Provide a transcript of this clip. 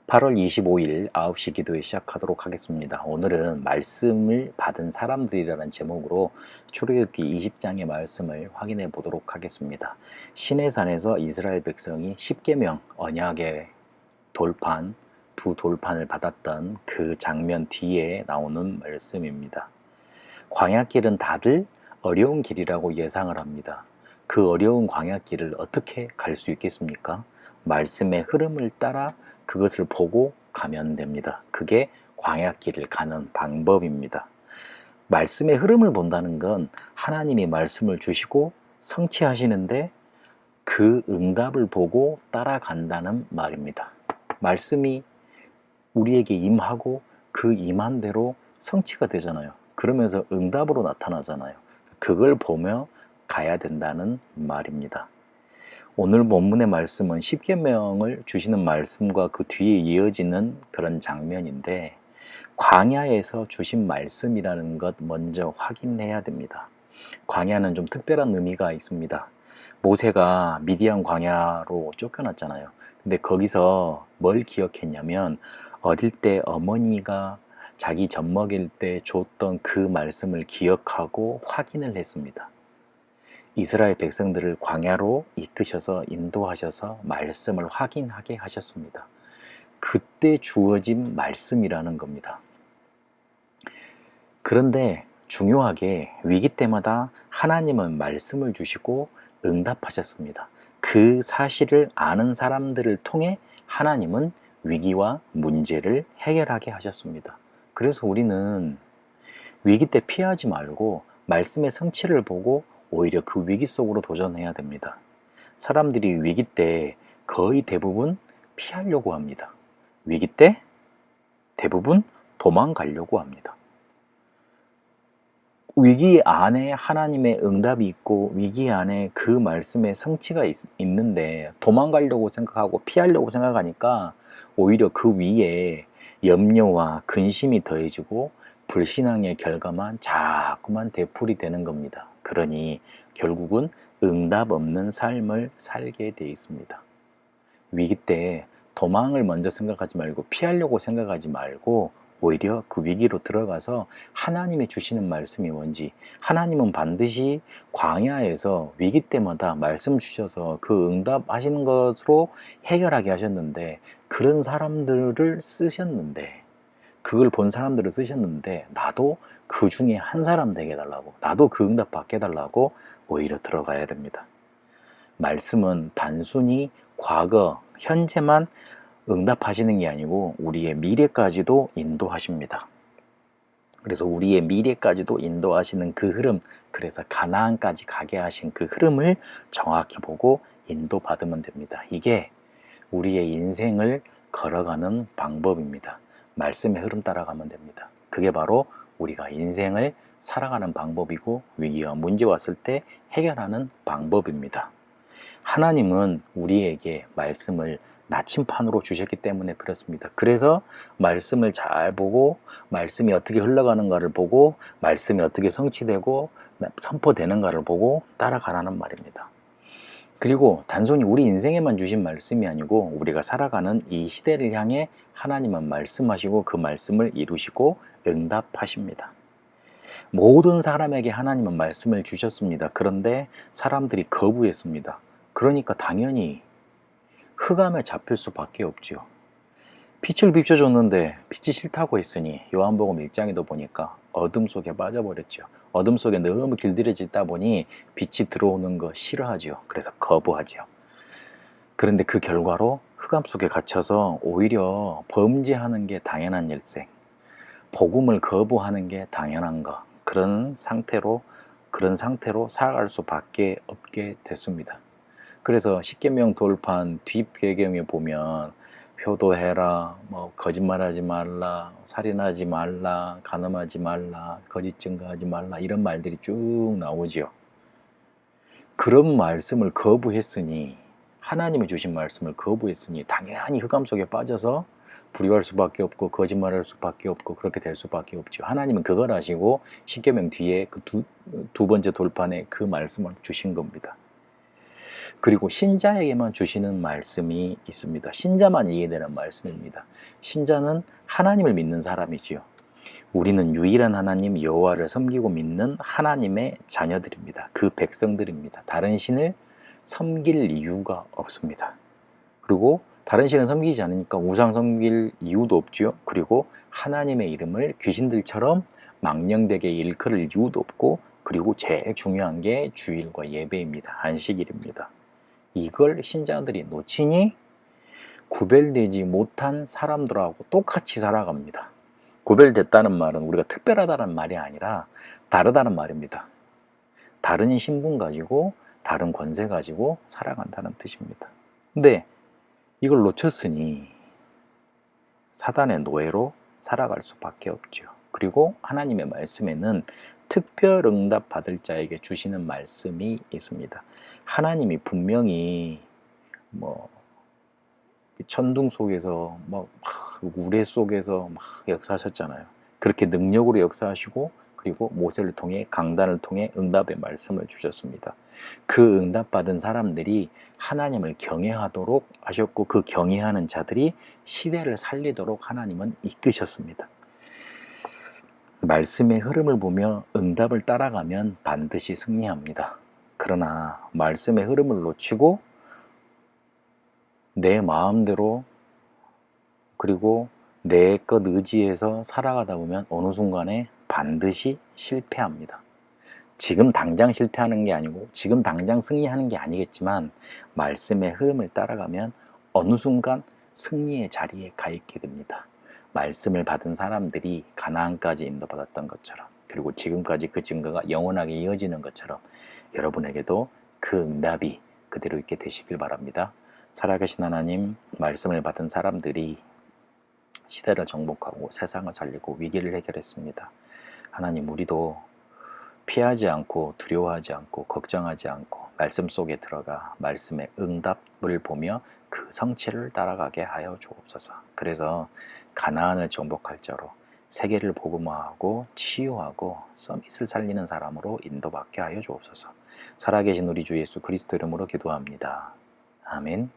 8월 25일 9시 기도회 시작하도록 하겠습니다. 오늘은 말씀을 받은 사람들이라는 제목으로 출애굽기 20장의 말씀을 확인해 보도록 하겠습니다. 시내산에서 이스라엘 백성이 십계명 언약의 돌판, 두 돌판을 받았던 그 장면 뒤에 나오는 말씀입니다. 광야길은 다들 어려운 길이라고 예상을 합니다. 그 어려운 광야길을 어떻게 갈 수 있겠습니까? 말씀의 흐름을 따라 그것을 보고 가면 됩니다. 그게 광야길을 가는 방법입니다. 말씀의 흐름을 본다는 건 하나님이 말씀을 주시고 성취하시는데 그 응답을 보고 따라간다는 말입니다. 말씀이 우리에게 임하고 그 임한 대로 성취가 되잖아요. 그러면서 응답으로 나타나잖아요. 그걸 보며 가야 된다는 말입니다. 오늘 본문의 말씀은 십계명을 주시는 말씀과 그 뒤에 이어지는 그런 장면인데, 광야에서 주신 말씀이라는 것 먼저 확인해야 됩니다. 광야는 좀 특별한 의미가 있습니다. 모세가 미디안 광야로 쫓겨났잖아요. 근데 거기서 뭘 기억했냐면, 어릴 때 어머니가 자기 젖 먹일 때 줬던 그 말씀을 기억하고 확인을 했습니다. 이스라엘 백성들을 광야로 이끄셔서 인도하셔서 말씀을 확인하게 하셨습니다. 그때 주어진 말씀이라는 겁니다. 그런데 중요하게 위기 때마다 하나님은 말씀을 주시고 응답하셨습니다. 그 사실을 아는 사람들을 통해 하나님은 위기와 문제를 해결하게 하셨습니다. 그래서 우리는 위기 때 피하지 말고 말씀의 성취를 보고 오히려 그 위기 속으로 도전해야 됩니다. 사람들이 위기 때 거의 대부분 피하려고 합니다. 위기 때 대부분 도망가려고 합니다. 위기 안에 하나님의 응답이 있고 위기 안에 그 말씀의 성취가 있는데 도망가려고 생각하고 피하려고 생각하니까 오히려 그 위에 염려와 근심이 더해지고 불신앙의 결과만 자꾸만 되풀이 되는 겁니다. 그러니 결국은 응답 없는 삶을 살게 돼 있습니다. 위기 때 도망을 먼저 생각하지 말고 피하려고 생각하지 말고 오히려 그 위기로 들어가서 하나님이 주시는 말씀이 뭔지, 하나님은 반드시 광야에서 위기 때마다 말씀 주셔서 그 응답하시는 것으로 해결하게 하셨는데, 그런 사람들을 쓰셨는데, 그걸 본 사람들을 쓰셨는데 나도 그 중에 한 사람 되게 해달라고, 나도 그 응답 받게 해달라고 오히려 들어가야 됩니다. 말씀은 단순히 과거, 현재만 응답하시는 게 아니고 우리의 미래까지도 인도하십니다. 그래서 우리의 미래까지도 인도하시는 그 흐름, 그래서 가나안까지 가게 하신 그 흐름을 정확히 보고 인도받으면 됩니다. 이게 우리의 인생을 걸어가는 방법입니다. 말씀의 흐름 따라가면 됩니다. 그게 바로 우리가 인생을 살아가는 방법이고 위기와 문제 왔을 때 해결하는 방법입니다. 하나님은 우리에게 말씀을 나침판으로 주셨기 때문에 그렇습니다. 그래서 말씀을 잘 보고 말씀이 어떻게 흘러가는가를 보고 말씀이 어떻게 성취되고 선포되는가를 보고 따라가라는 말입니다. 그리고 단순히 우리 인생에만 주신 말씀이 아니고 우리가 살아가는 이 시대를 향해 하나님은 말씀하시고 그 말씀을 이루시고 응답하십니다. 모든 사람에게 하나님은 말씀을 주셨습니다. 그런데 사람들이 거부했습니다. 그러니까 당연히 흑암에 잡힐 수밖에 없죠. 빛을 비춰줬는데 빛이 싫다고 했으니 요한복음 1장에도 보니까 어둠 속에 빠져버렸죠. 어둠 속에 너무 길들여지다 보니 빛이 들어오는 거 싫어하죠. 그래서 거부하죠. 그런데 그 결과로 흑암 속에 갇혀서 오히려 범죄하는 게 당연한 일생, 복음을 거부하는 게 당연한 거, 그런 상태로 살아갈 수밖에 없게 됐습니다. 그래서 십계명 돌판 뒷 배경에 보면 효도해라, 거짓말하지 말라, 살인하지 말라, 간음하지 말라, 거짓 증거하지 말라, 이런 말들이 쭉 나오지요. 그런 말씀을 거부했으니, 하나님이 주신 말씀을 거부했으니 당연히 흑암 속에 빠져서 불의할 수밖에 없고 거짓말할 수밖에 없고 그렇게 될 수밖에 없죠. 하나님은 그걸 아시고 십계명 뒤에 그 두 번째 돌판에 그 말씀을 주신 겁니다. 그리고 신자에게만 주시는 말씀이 있습니다. 신자만 이해되는 말씀입니다. 신자는 하나님을 믿는 사람이지요. 우리는 유일한 하나님 여호와를 섬기고 믿는 하나님의 자녀들입니다. 그 백성들입니다. 다른 신을 섬길 이유가 없습니다. 그리고 다른 신을 섬기지 않으니까 우상 섬길 이유도 없지요. 그리고 하나님의 이름을 귀신들처럼 망령되게 일컬을 이유도 없고, 그리고 제일 중요한 게 주일과 예배입니다. 안식일입니다. 이걸 신자들이 놓치니 구별되지 못한 사람들하고 똑같이 살아갑니다. 구별됐다는 말은 우리가 특별하다는 말이 아니라 다르다는 말입니다. 다른 신분 가지고 다른 권세 가지고 살아간다는 뜻입니다. 근데 이걸 놓쳤으니 사단의 노예로 살아갈 수밖에 없죠. 그리고 하나님의 말씀에는 특별 응답 받을 자에게 주시는 말씀이 있습니다. 하나님이 분명히 천둥 속에서 우레 속에서 역사하셨잖아요. 그렇게 능력으로 역사하시고, 그리고 모세를 통해 강단을 통해 응답의 말씀을 주셨습니다. 그 응답 받은 사람들이 하나님을 경외하도록 하셨고, 그 경외하는 자들이 시대를 살리도록 하나님은 이끄셨습니다. 말씀의 흐름을 보며 응답을 따라가면 반드시 승리합니다. 그러나 말씀의 흐름을 놓치고 내 마음대로 그리고 내 것 의지해서 살아가다 보면 어느 순간에 반드시 실패합니다. 지금 당장 실패하는 게 아니고 지금 당장 승리하는 게 아니겠지만, 말씀의 흐름을 따라가면 어느 순간 승리의 자리에 가 있게 됩니다. 말씀을 받은 사람들이 가나안까지 인도받았던 것처럼, 그리고 지금까지 그 증거가 영원하게 이어지는 것처럼 여러분에게도 그 응답이 그대로 있게 되시길 바랍니다. 살아계신 하나님, 말씀을 받은 사람들이 시대를 정복하고 세상을 살리고 위기를 해결했습니다. 하나님, 우리도 피하지 않고 두려워하지 않고 걱정하지 않고 말씀 속에 들어가 말씀의 응답을 보며 그 성취를 따라가게 하여 주옵소서. 그래서 가나안을 정복할 자로 세계를 복음화하고 치유하고 서밋을 살리는 사람으로 인도받게 하여 주옵소서. 살아계신 우리 주 예수 그리스도 이름으로 기도합니다. 아멘.